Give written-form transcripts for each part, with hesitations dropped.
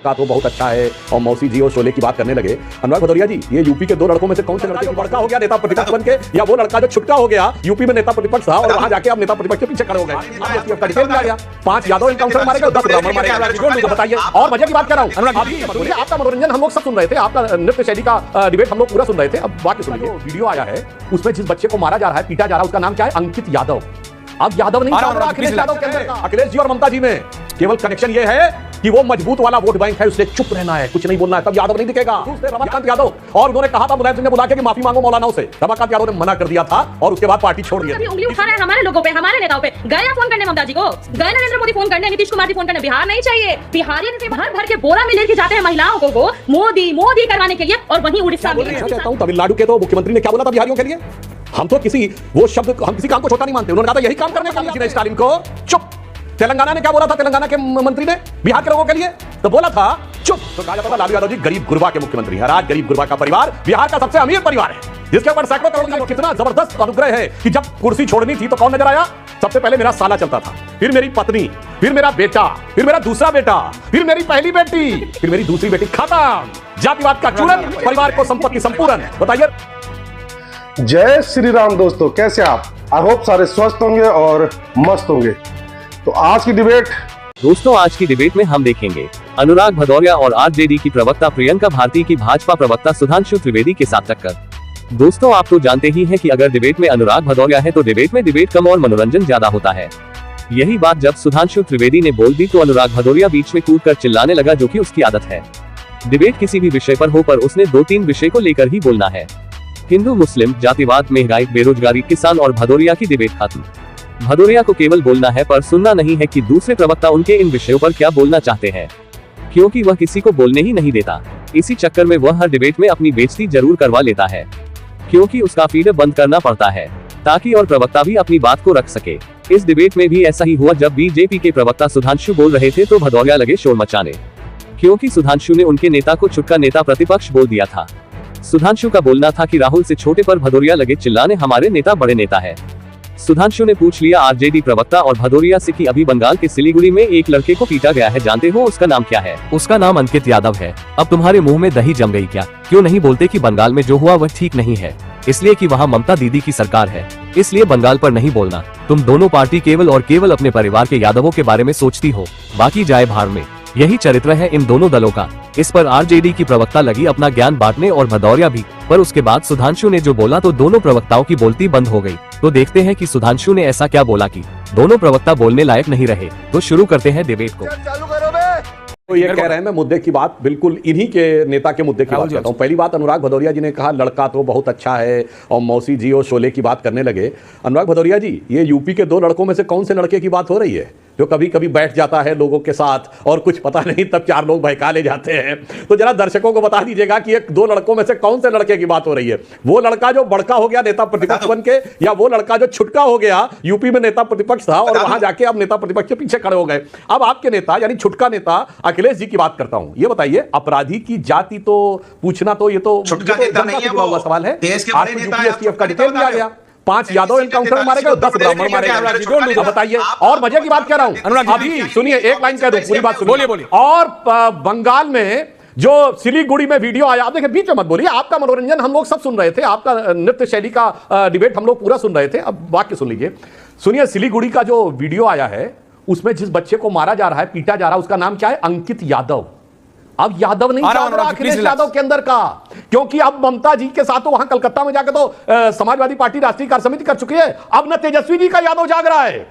का तो बहुत अच्छा है और मौसी जी और शोले की बात करने लगे। अनुराग भदौरिया जी, ये यूपी के दो लड़कों में से कौन से लड़का जो बड़का हो गया नेता प्रतिपक्ष बन के, या वो लड़का जो छुटका हो गया यूपी में नेता प्रतिपक्ष था और वहां जाके अब नेता प्रतिपक्ष के पीछे खड़े हो गए? आपका डिटेल में आ गया, 5 यादव एनकाउंटर मारे गए, 10 ब्राह्मण मारे गए, बताइए। और मजे की बात कर रहा हूं, आपका मनोरंजन हम लोग सब सुन रहे थे, आपका नृत्य शैली का डिबेट हम लोग पूरा सुन रहे थे। अब वाक्य सुनिए, वीडियो आया है उसमें जिस बच्चे को मारा जा रहा है, पीटा जा रहा है, उसका नाम क्या है? अंकित यादव। अब यादव नहीं, अखिलेश यादव के अंदर का, अखिलेश जी और ममता जी में केवल कनेक्शन ये है कि वो मजबूत वाला वोट बैंक है, उससे चुप रहना है, कुछ नहीं बोलना है, तब यादव नहीं दिखेगा। रमाकांत यादव, और उन्होंने कहा था मुलायम सिंह ने बुला के कि माफी मांगो मौलानाओं से, रमाकांत यादव ने मना कर दिया था और उसके बाद पार्टी छोड़ दी। उंगली उठा रहे हैं हमारे लोगों पे, हमारे नेताओं पे। गए फोन करने ममता जी को, गए नरेंद्र मोदी फोन करने, नीतीश कुमार जी फोन करने। बिहार नहीं चाहिए, बिहारी ने भर भर के बोरा में लेके जाते हैं महिलाओं को मोदी मोदी करवाने के लिए, और वहीं उड़ीसा में तमिलनाडु के तो मुख्यमंत्री ने क्या बोला था बिहारियों के लिए? हम तो किसी वो शब्द, हम किसी काम को छोटा नहीं मानते, उन्होंने कहा था यही काम करने का किसी ने स्टालिन को। चुप। तेलंगाना ने क्या बोला था, तेलंगाना के मंत्री ने बिहार के लोगों के लिए तो बोला था चुप। तो कहा जाता था लालू यादव जी गरीब गुरबा के मुख्यमंत्री हैं। आज गरीब गुरबा का परिवार बिहार का सबसे अमीर परिवार है, जिसके ऊपर सैकड़ों करोड़ का कितना जबरदस्त अनुग्रह है कि जब कुर्सी छोड़नी थी तो कौन नजर आया? सबसे पहले मेरा साला चलता था, फिर मेरी पत्नी, फिर मेरा बेटा, फिर मेरा दूसरा बेटा, फिर मेरी पहली बेटी, फिर मेरी दूसरी बेटी। खत्म। जातिवाद का चूरन, परिवार को संपत्ति संपूर्ण। बताइए। जय श्री राम दोस्तों, कैसे आप? आई होप सारे स्वस्थ होंगे और मस्त होंगे। तो आज की डिबेट आज की डिबेट में हम देखेंगे अनुराग भदौरिया और आरजेडी की प्रवक्ता प्रियंका भारती की भाजपा प्रवक्ता सुधांशु त्रिवेदी के साथ टक्कर। दोस्तों, आप तो जानते ही हैं कि अगर डिबेट में अनुराग भदौरिया है तो डिबेट में डिबेट कम और मनोरंजन ज्यादा होता है। यही बात जब सुधांशु त्रिवेदी ने बोल दी तो अनुराग भदौरिया बीच में कूदकर चिल्लाने लगा, जो कि उसकी आदत है। डिबेट किसी भी विषय पर हो पर उसने 2-3 विषय को लेकर ही बोलना है। हिंदू मुस्लिम, जातिवाद, महंगाई, बेरोजगारी, किसान और भदौरिया की डिबेट खत्म। भदौरिया को केवल बोलना है पर सुनना नहीं है कि दूसरे प्रवक्ता उनके इन विषयों पर क्या बोलना चाहते हैं, क्योंकि वह किसी को बोलने ही नहीं देता। इसी चक्कर में वह हर डिबेट में अपनी बेइज्जती जरूर करवा लेता है, क्योंकि उसका फीड बंद करना पड़ता है ताकि और प्रवक्ता भी अपनी बात को रख सके। इस डिबेट में भी ऐसा ही हुआ। जब बीजेपी के प्रवक्ता सुधांशु बोल रहे थे तो भदौरिया लगे शोर मचाने, क्योंकि सुधांशु ने उनके नेता को छुटका नेता प्रतिपक्ष बोल दिया था। सुधांशु का बोलना था कि राहुल से छोटे, पर भदौरिया लगे चिल्लाने हमारे नेता बड़े नेता है। सुधांशु ने पूछ लिया आरजेडी प्रवक्ता और भदौरिया से कि अभी बंगाल के सिलीगुड़ी में एक लड़के को पीटा गया है, जानते हो उसका नाम क्या है? उसका नाम अंकित यादव है। अब तुम्हारे मुंह में दही जम गई क्या? क्यों नहीं बोलते कि बंगाल में जो हुआ वह ठीक नहीं है, इसलिए कि वहाँ ममता दीदी की सरकार है, इसलिए बंगाल पर नहीं बोलना। तुम दोनों पार्टी केवल और केवल अपने परिवार के यादवों के बारे में सोचती हो, बाकी जाए भाड़ में। यही चरित्र है इन दोनों दलों का। इस पर आरजेडी की प्रवक्ता लगी अपना ज्ञान बांटने और भदौरिया भी, पर उसके बाद सुधांशु ने जो बोला तो दोनों प्रवक्ताओं की बोलती बंद हो गई। तो देखते हैं कि सुधांशु ने ऐसा क्या बोला कि दोनों प्रवक्ता बोलने लायक नहीं रहे। तो शुरू करते हैं डिबेट को। तो ये कह रहे हैं, मैं मुद्दे की बात बिल्कुल इन्हीं के नेता के मुद्दे की बात करता हूं। पहली बात, अनुराग भदौरिया जी ने कहा लड़का तो बहुत अच्छा है और मौसी जी और शोले की बात करने लगे। अनुराग भदौरिया जी, ये यूपी के 2 लड़कों में से कौन से लड़के की बात हो रही है जो कभी कभी बैठ जाता है लोगों के साथ और कुछ पता नहीं तब 4 लोग बहका ले जाते हैं? तो जरा दर्शकों को बता दीजिएगा कि ये 2 लड़कों में से कौन से लड़के की बात हो रही है? वो लड़का जो बड़का हो गया नेता प्रतिपक्ष बन के, या वो लड़का जो छुटका हो गया यूपी में नेता प्रतिपक्ष था और वहां जाके अब नेता प्रतिपक्ष के पीछे खड़े हो गए? अब आपके नेता यानी छुटका नेता अखिलेश जी की बात करता हूं। ये बताइए, अपराधी की जाति तो पूछना तो ये तो सवाल है। यूपीएसटीएफ का डिटेल दिया गया, 5 यादव एनकाउंटर मारे गए, 10 ब्राह्मण मारे गए। बताइए। और मजे की बात कह रहा हूं, अभी सुनिए, एक लाइन कह दूं, पूरी बात सुनिए। बोलिए। और बंगाल में जो सिलीगुड़ी में वीडियो आया, आप देखिए, बीच में मत बोलिए, आपका मनोरंजन हम लोग सब सुन रहे थे, आपका नृत्य शैली का डिबेट हम लोग पूरा सुन रहे थे। अब वाक्य सुन लीजिए। सुनिए, सिलीगुड़ी का जो वीडियो आया है उसमें जिस बच्चे को मारा जा रहा है, पीटा जा रहा है, उसका नाम क्या है? अंकित यादव। अब यादव नहीं चल रहा अखिलेश यादव के अंदर का, क्योंकि अब ममता जी के साथ तो वहां कलकत्ता में जाकर तो समाजवादी पार्टी राष्ट्रीय कार्य समिति कर चुकी है। अब न तेजस्वी जी का यादव जाग रहा है,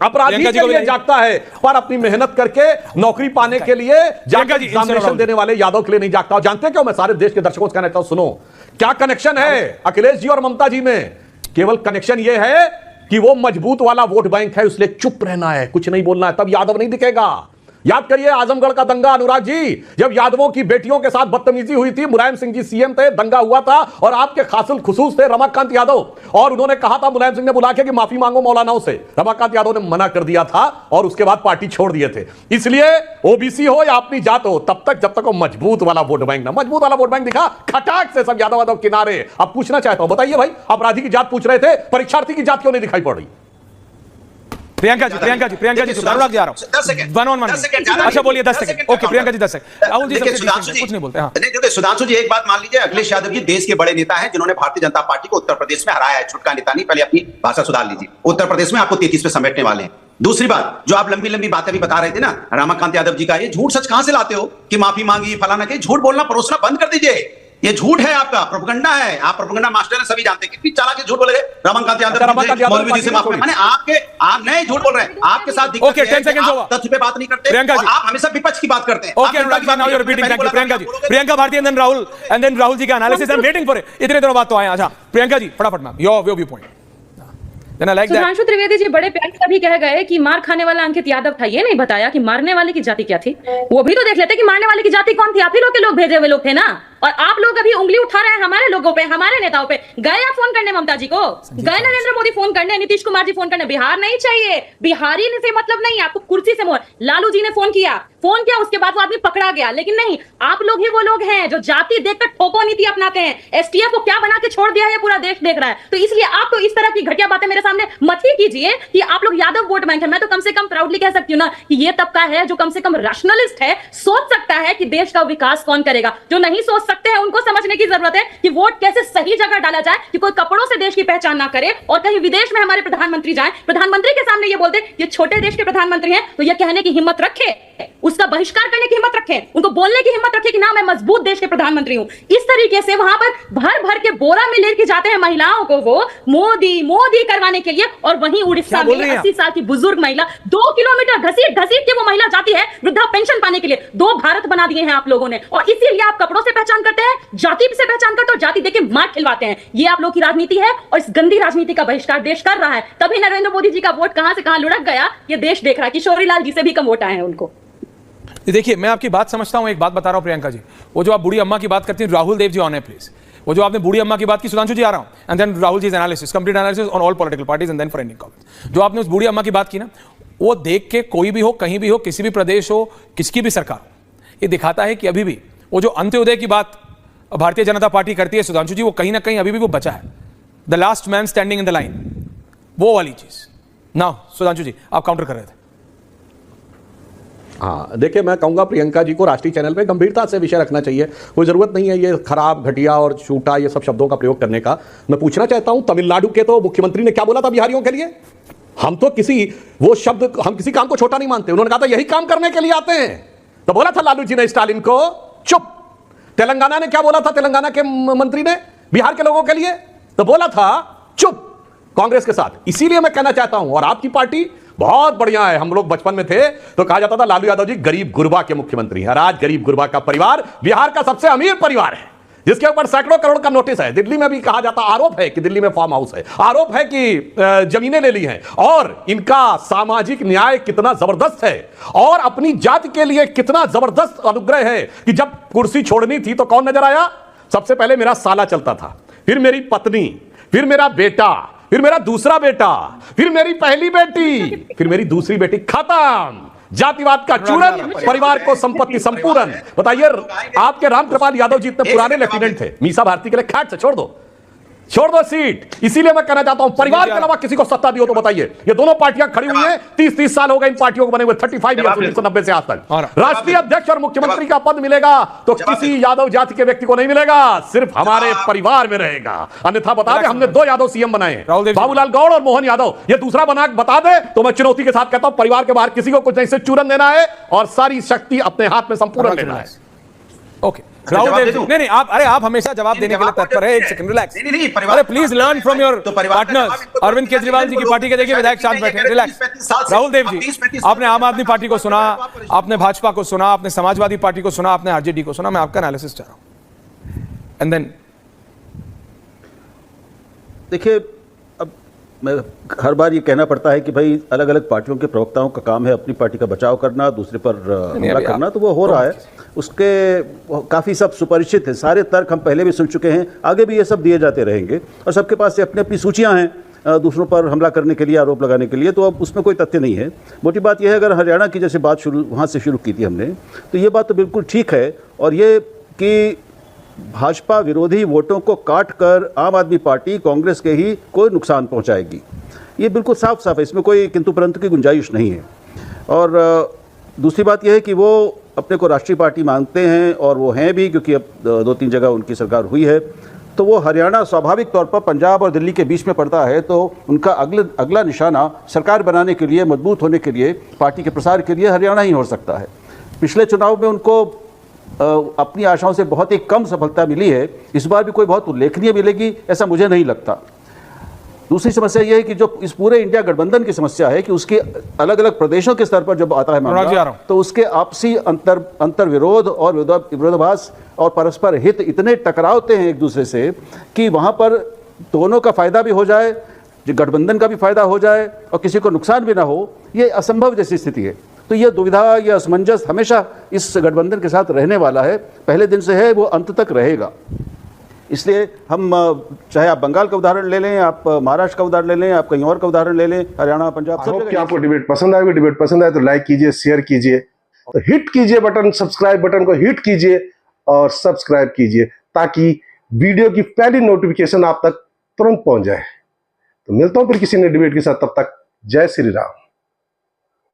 अपराधी के लिए जागता है, पर अपनी मेहनत करके नौकरी पाने के लिए जाकर एग्जामिनेशन देने वाले यादव के लिए नहीं जागता। जानते क्यों? मैं सारे देश के दर्शकों से कहता हूं, सुनो क्या कनेक्शन है अखिलेश जी और ममता जी में। केवल कनेक्शन यह है कि वो मजबूत वाला वोट बैंक है, उसलिए चुप रहना है, कुछ नहीं बोलना है, तब यादव नहीं दिखेगा। याद करिए आजमगढ़ का दंगा अनुराग जी, जब यादवों की बेटियों के साथ बदतमीजी हुई थी, मुलायम सिंह जी सीएम थे, दंगा हुआ था और आपके खासिल खुसूस थे रमाकांत यादव, और उन्होंने कहा था मुलायम सिंह ने बुला के कि माफी मांगो मौलानाओं से, रमाकांत यादव ने मना कर दिया था और उसके बाद पार्टी छोड़ दिए थे। इसलिए ओबीसी हो या अपनी जात हो, तब तक जब तक वो मजबूत वाला वोट बैंक ना, मजबूत वाला वोट बैंक दिखा, खटाक से सब यादव यादव किनारे। अब पूछना चाहता हूं, बताइए भाई, अपराधी की जात पूछ रहे थे, परीक्षार्थी की जात क्यों नहीं दिखाई पड़ रही? प्रियंका जी अनुराग जी आ रहा हूं 10 सेकंड 1 on 1 अच्छा बोलिए 10 second okay Priyanka ji 10 second Rahul ji सबसे कुछ नहीं बोलते। हाँ नहीं देखिए सुधांशु जी एक बात मान लीजिए, अखिलेश यादव जी देश के बड़े नेता हैं जिन्होंने भारतीय जनता पार्टी को उत्तर प्रदेश में हराया है। छुटका नेता नहीं, पहले अपनी भाषा सुधार लीजिए। उत्तर प्रदेश में आपको 33 पे समेटने वाले हैं। दूसरी बात, जो आप लंबी लंबी बातें भी बता रहे थे ना रमाकांत यादव जी का, ये झूठ सच कहां से लाते हो कि माफी मांगी फलाना के? झूठ बोलना परोसना बंद कर दीजिए, ये झूठ है, आपका प्रोपेगेंडा है। आप प्रोपेगेंडा मास्टर हैं, सभी जानते हैं। कितनी चालाक झूठ बोल रहे रमाकांत यादव मौलवी जी से माफी माने आप नए झूठ बोल रहे हैं। आपके साथ दिक्कत Okay, 10 seconds over. तथ्य पे बात नहीं करते प्रियंका और जी। आप हमेशा विपक्ष की बात करते हैं। Okay Anurag ji now you are repeating. Thank you Priyanka Bharati and then Rahul ji का analysis. I am waiting for it. इतने दिनों बाद तो आए। अच्छा प्रियंका जी फटाफट ma'am your viewpoint. Then I like that. Sudhanshu Trivedi ji बड़े प्यार से अभी कह गए कि मार खाने वाला अंकित यादव था, ये नहीं बताया कि मारने वाले की जाति क्या थी। वो भी तो देख लेते कि मारने वाले की जाति कौन थी। आप ही लोग के लोग भेजे हुए लोग थे ना, और आप लोग अभी उंगली उठा रहे हैं हमारे लोगों पे, हमारे नेताओं पे। गए आप फोन करने ममता जी को, गए नरेंद्र मोदी फोन करने, नीतीश कुमार जी फोन करने। बिहार नहीं चाहिए, बिहारी से मतलब नहीं, आपको कुर्सी से मोहर। लालू जी ने फोन किया, उसके बाद वो आदमी पकड़ा गया। लेकिन नहीं, आप लोग ही वो लोग हैं जो जाति देखकर ठोको नीति अपनाते हैं। एसटीएफ को क्या बना के छोड़ दिया है पूरा देश देख रहा है। तो इसलिए आप तो इस तरह की घटिया बातें मेरे सामने मत ही कीजिए कि आप लोग यादव वोट बैंक है। मैं तो कम से कम प्राउडली कह सकती हूँ ना कि ये तबका है जो कम से कम रैशनलिस्ट है, सोच सकता है कि देश का विकास कौन करेगा। जो नहीं सोच सकते हैं उनको समझने की जरूरत है कि वोट कैसे सही जगह डाला जाए, कि कोई कपड़ों से देश की पहचान ना करे और कहीं विदेश में हमारे प्रधानमंत्री जाएं, प्रधानमंत्री के सामने ये बोलते ये छोटे देश के प्रधानमंत्री हैं, तो ये कहने की हिम्मत रखे, उसका बहिष्कार करने की हिम्मत रखे, उनको बोलने की हिम्मत रखे कि ना मैं मजबूत देश के प्रधानमंत्री हूं। इस तरीके से वहां पर भर भर के बोरा में लेके जाते हैं महिलाओं को वो मोदी करवाने के लिए। और वहीं उड़ीसा में 80 साल की बुजुर्ग महिला 2 किलोमीटर घसीट के वो महिला जाती है वृद्धा पेंशन पाने के लिए। 2 भारत बना दिए हैं आप लोगों ने, और इसीलिए आप कपड़ों से पहचान करते हैं, जाति से पहचान करते हो, जाति देके मार खिलवाते हैं। ये आप लोग की राजनीति है और इस गंदी राजनीति का बहिष्कार देश कर रहा है। तभी नरेंद्र मोदी जी का वोट कहां से कहां लुढ़क गया, ये देश देख रहा है। किशोरी लाल जी से भी कम वोट आए हैं उनको। देखिए मैं आपकी बात समझता हूं, एक बात बता रहा हूं प्रियंका जी, वो जो आप बूढ़ी अम्मा की बात करती हैं, राहुल देव जी ऑन है प्लीज। वो जो आपने बूढ़ी अम्मा की बात की, सुधांशु जी आ रहा हूं, and then Rahul ji analysis, complete analysis on all political parties and then for ending comments. जो आपने उस बूढ़ी अम्मा की बात की ना, वो देख के कोई भी हो, कहीं भी हो, किसी भी प्रदेश हो, किसकी भी सरकार हो, ये दिखाता है कि अभी भी वो जो अंत्योदय की बात भारतीय जनता पार्टी करती है सुधांशु जी, वो कहीं ना कहीं अभी भी वो बचा है। The last man standing in the line, वो वाली चीज। नाउ सुधांशु जी आप काउंटर कर रहे थे। हाँ देखिए, मैं कहूँगा प्रियंका जी को राष्ट्रीय चैनल पे गंभीरता से विषय रखना चाहिए। कोई ज़रूरत नहीं है ये खराब, घटिया और झूठा ये सब शब्दों का प्रयोग करने का। मैं पूछना चाहता हूँ, तमिलनाडु के तो मुख्यमंत्री ने क्या बोला था बिहारियों के लिए? हम तो हम किसी काम को छोटा नहीं मानते। उन्होंने कहा था यही काम करने के लिए आते हैं। तो बोला था लालू जी ने स्टालिन को चुप। तेलंगाना ने क्या बोला था, तेलंगाना के मंत्री ने बिहार के लोगों के लिए? तो बोला था चुप, कांग्रेस के साथ। इसीलिए मैं कहना चाहता हूं, और आपकी पार्टी बहुत बढ़िया है। हम लोग बचपन में थे तो कहा जाता था लालू यादव जी गरीब गुरबा के मुख्यमंत्री हैं, और आज गरीब गुरबा का परिवार बिहार का सबसे अमीर परिवार है, जिसके ऊपर सैकड़ों करोड़ का नोटिस है। दिल्ली में भी कहा जाता, आरोप है कि दिल्ली में फार्म हाउस है, आरोप है कि जमीनें ले ली हैं, और इनका सामाजिक न्याय कितना जबरदस्त है, और अपनी जाति के लिए कितना जबरदस्त अनुग्रह है कि जब कुर्सी छोड़नी थी तो कौन नजर आया? सबसे पहले मेरा साला चलता था, फिर मेरी पत्नी, फिर मेरा बेटा, फिर मेरा दूसरा बेटा, फिर मेरी पहली बेटी, फिर मेरी दूसरी बेटी। खत्म, जातिवाद का चूरन, परिवार को संपत्ति संपूर्ण। बताइए, आपके रामकृपाल यादव जी इतने पुराने लेफ्टिनेंट थे, मीसा भारती के लिए खैट से छोड़ दो सीट। इसीलिए मैं कहना चाहता हूं, परिवार के अलावा किसी को सत्ता दी हो तो बताइए। ये दोनों पार्टियां खड़ी हुई हैं, 30 साल हो गए इन पार्टियों को बने हुए, 35 ईयर्स 1990 से आज तक। राष्ट्रीय अध्यक्ष और मुख्यमंत्री का पद मिलेगा तो किसी यादव जाति के व्यक्ति को नहीं मिलेगा, सिर्फ हमारे परिवार में रहेगा। अन्यथा बता दे, हमने 2 यादव सीएम बनाए, बाबूलाल गौड़ और मोहन यादव। ये दूसरा बना बता दे तो मैं चुनौती के साथ कहता हूं, परिवार के बाहर किसी को कुछ नहीं, से चूरन देना है और सारी शक्ति अपने हाथ में संपूर्ण लेना है। ओके राहुल देव, नहीं आप हमेशा जवाब देने के लिए तत्पर है। एक सेकंड रिलैक्स, अरे please learn from your partners. Arvind Kejriwal ji की पार्टी के देखिए विधायक शांत बैठे, रिलैक्स। राहुल देव जी, आपने आम आदमी पार्टी को सुना, आपने भाजपा को सुना, आपने समाजवादी पार्टी को सुना, आपने आरजेडी को सुना। मैं आपका एनालिसिस चाह रहा हूं, एंड देन देखिए, अब मैं हर बार ये कहना पड़ता है कि भाई अलग अलग पार्टियों के प्रवक्ताओं का काम है अपनी पार्टी का बचाव करना, दूसरे पर हमला करना, तो वो हो रहा है। उसके काफ़ी सब सुपरिचित है, सारे तर्क हम पहले भी सुन चुके हैं, आगे भी ये सब दिए जाते रहेंगे, और सबके पास अपनी अपनी सूचियाँ हैं दूसरों पर हमला करने के लिए, आरोप लगाने के लिए। तो अब उसमें कोई तथ्य नहीं है। मोटी बात यह है, अगर हरियाणा की जैसे बात वहाँ से शुरू की थी हमने, तो ये बात तो बिल्कुल ठीक है, और ये कि भाजपा विरोधी वोटों को काट कर आम आदमी पार्टी कांग्रेस के ही कोई नुकसान पहुंचाएगी, ये बिल्कुल साफ साफ है, इसमें कोई किंतु परंतु की गुंजाइश नहीं है। और दूसरी बात यह है कि वो अपने को राष्ट्रीय पार्टी मानते हैं, और वो हैं भी, क्योंकि अब 2-3 जगह उनकी सरकार हुई है। तो वो हरियाणा स्वाभाविक तौर पर पंजाब और दिल्ली के बीच में पड़ता है, तो उनका अगला निशाना सरकार बनाने के लिए, मजबूत होने के लिए, पार्टी के प्रसार के लिए हरियाणा ही हो सकता है। पिछले चुनाव में उनको अपनी आशाओं से बहुत ही कम सफलता मिली है, इस बार भी कोई बहुत उल्लेखनीय मिलेगी ऐसा मुझे नहीं लगता। दूसरी समस्या यह है कि जो इस पूरे इंडिया गठबंधन की समस्या है कि उसके अलग अलग प्रदेशों के स्तर पर जब आता है मामला, तो उसके आपसी अंतर विरोध और विरोधाभास और परस्पर हित इतने टकरावते हैं एक दूसरे से कि वहां पर दोनों का फायदा भी हो जाए, जो गठबंधन का भी फायदा हो जाए और किसी को नुकसान भी ना हो, ये असंभव जैसी स्थिति है। तो ये दुविधा, ये असमंजस हमेशा इस गठबंधन के साथ रहने वाला है, पहले दिन से है, वो अंत तक रहेगा। इसलिए हम, चाहे आप बंगाल का उदाहरण ले लें, आप महाराष्ट्र का उदाहरण ले लें, आप कहीं और का उदाहरण ले लें, हरियाणा, पंजाब, सब जगह। आपको डिबेट पसंद आएगी, डिबेट पसंद आए तो लाइक कीजिए, शेयर कीजिए, तो हिट कीजिए बटन, सब्सक्राइब बटन को हिट कीजिए और सब्सक्राइब कीजिए, ताकि वीडियो की पहली नोटिफिकेशन आप तक तुरंत पहुंच जाए। तो मिलता हूं फिर किसी नए डिबेट के साथ, तब तक जय श्री राम।